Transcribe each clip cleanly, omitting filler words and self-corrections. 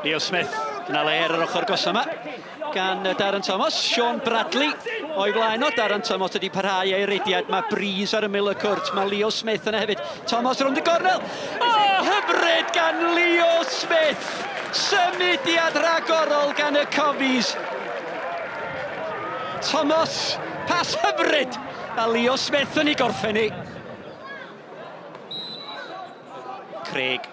Leo Smith, yna le ar yr ochr gosa yma, gan Darren Thomas. Sean Bradley o'i flaen o. Darren Thomas wedi parhau ei ridiad. Mae Breeze ar ymyl y cwrt. Mae Leo Smith yna hefyd. Thomas rownd y gornel. Hyfryd gan Leo Smith. Symudiad ragorol gan y Cofies. Thomas, pas hyfryd. A Leo Smith yn ei gorffen ni. Craig.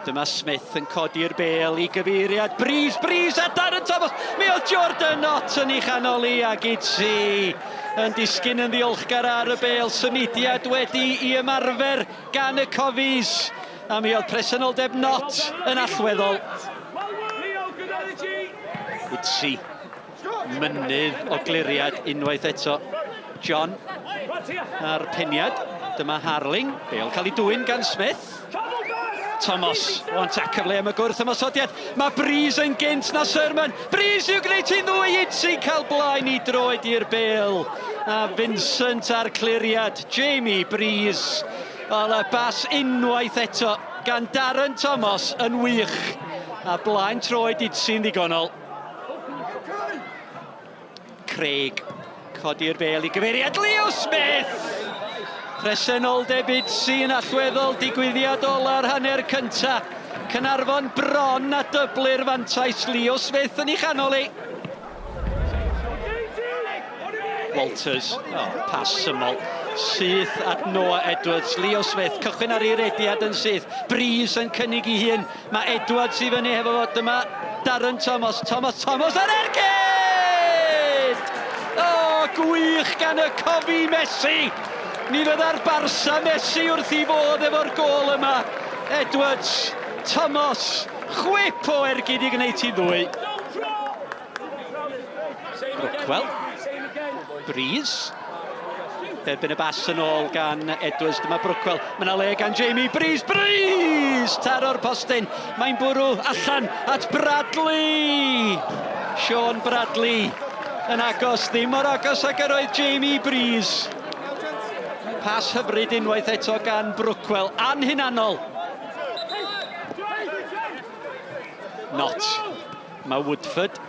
Dyma Smith yn codi'r bêl i gyfeiriad. Breeze a Darren Thomas. Mi oedd Jordan Knott yn ei chanoli ag Itzi yn disgyn yn ddiolchgar ar y bêl. Symudiad wedi i ymarfer gan y Cofies. A mi oedd presenoldeb Knott yn allweddol. Itzi. Mynydd o gliriad unwaith eto. John ar peniad. Dyma Harling. Bêl cael ei dwyn gan Smith. Thomas, o'n cyfle am y gwrth ymosodiad. Mae Breeze yn gynt na Sermon. Breeze i'w gwneud hi'n ddwy. Itzi cael blaen i droed i'r bêl. A Vincent ar cliriad. Jamie Breeze. Wel, y bas unwaith eto gan Darren Thomas yn wych. A blaen troed Itzi'n ddigonol. Craig. Codi'r bêl i gyfeiriad. Leo Smith! Presenoldeb Itzi yn allweddol, digwyddiad ola'r hanner cynta. Caernarfon bron a dyblu'r fantais. Leo Smith yn ei chanoli. Walters, pas symol. Syth at Noah Edwards. Leo Smith, cychwyn ar ei rediad yn syth. Breeze yn cynnig i hun. Mae Edwards i fyny hefo fod yma. Darren Thomas ar ergyd! Gwych gan y Cofi Messi. Ni fydda'r Barca Messi wrth i fod efo'r gôl yma. Edwards, Thomas, chwip o ergyd i gwneud i ddwy. Brookwell, Breeze. Derbyn y bas yn ôl gan Edwards. Dyma Brookwell. Mae yna le gan Jamie Breeze. Taro'r postyn. Mae'n bwrw allan at Bradley. Sean Bradley yn agos, ddim mor agos ag yr oedd Jamie Breeze. Pas hyfryd unwaith eto gan Brookwell. Anhunanol. Knott. Mae Woodford.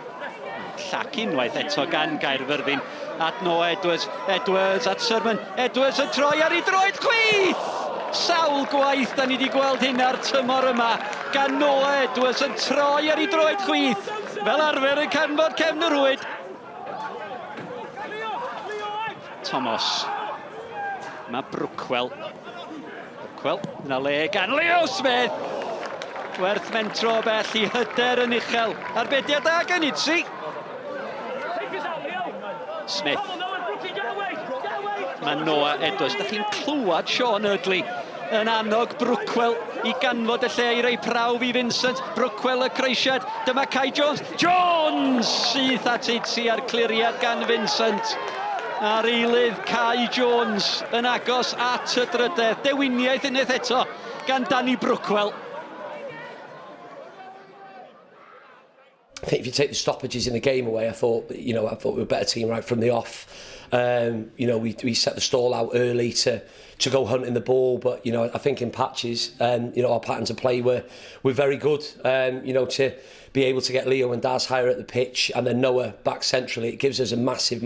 Llac unwaith eto gan Caerfyrddin. At Noah Edwards. Edwards at Sermon. Edwards yn troi ar ei droed chwith! Sawl gwaith da ni wedi gweld hyn ar tymor yma. Gan Noah Edwards yn troi ar ei droed chwith. Fel arfer yn canfod cefn y rwyd. Thomas. Mae Brookwell. Yna le gan Leo Smith. Werth mentro bell i hyder yn uchel. Arbediad da gan Itzi. Smith. Mae Noah Edwards. Da chi'n clywed Sean Eardley yn annog Brookwell i ganfod y lle i rei prawf i Vincent. Brookwell y creisiad. Dyma Kai Jones. Jones sydd at Itzi ar cliriad gan Vincent. A'r eilydd Kai Jones yn agos at y drydedd. Dewiniaeth unwaith eto gan Danny Brookwell. I think if you take the stoppages in the game away, I thought we were a better team right from the off. We set the stall out early to go hunting the ball, but I think in patches, our patterns of play were very good. To be able to get Leo and Daz higher at the pitch and then Noah back centrally, it gives us a massive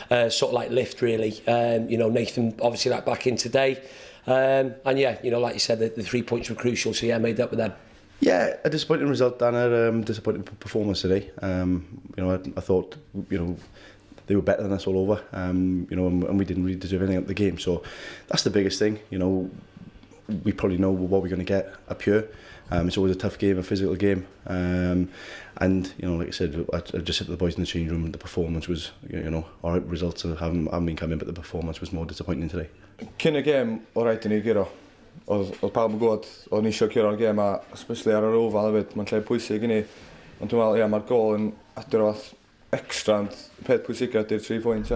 sort of like lift really. Nathan obviously back in today, and yeah, like you said, the 3 points were crucial. So yeah, made up with them. Yeah, a disappointing result and a disappointing performance today. I thought they were better than us all over, and we didn't really deserve anything out of the game. So that's the biggest thing. We probably know what we're going to get up here. It's always a tough game, a physical game, and like I said, I just said to the boys in the change room, the performance was, our results haven't been coming, but the performance was more disappointing today. Cyn y gêm, o rhaid i ni giro. Oedd pawb yn gwybod, oedd ni eisiau curo'r gêm, a especially ar yr ofal hefyd, mae'n lle pwysig i ni. Ond dwi'n meddwl, mae'r gol yn adrodd extra, ond peth pwysig ydy'r 3 pwynt.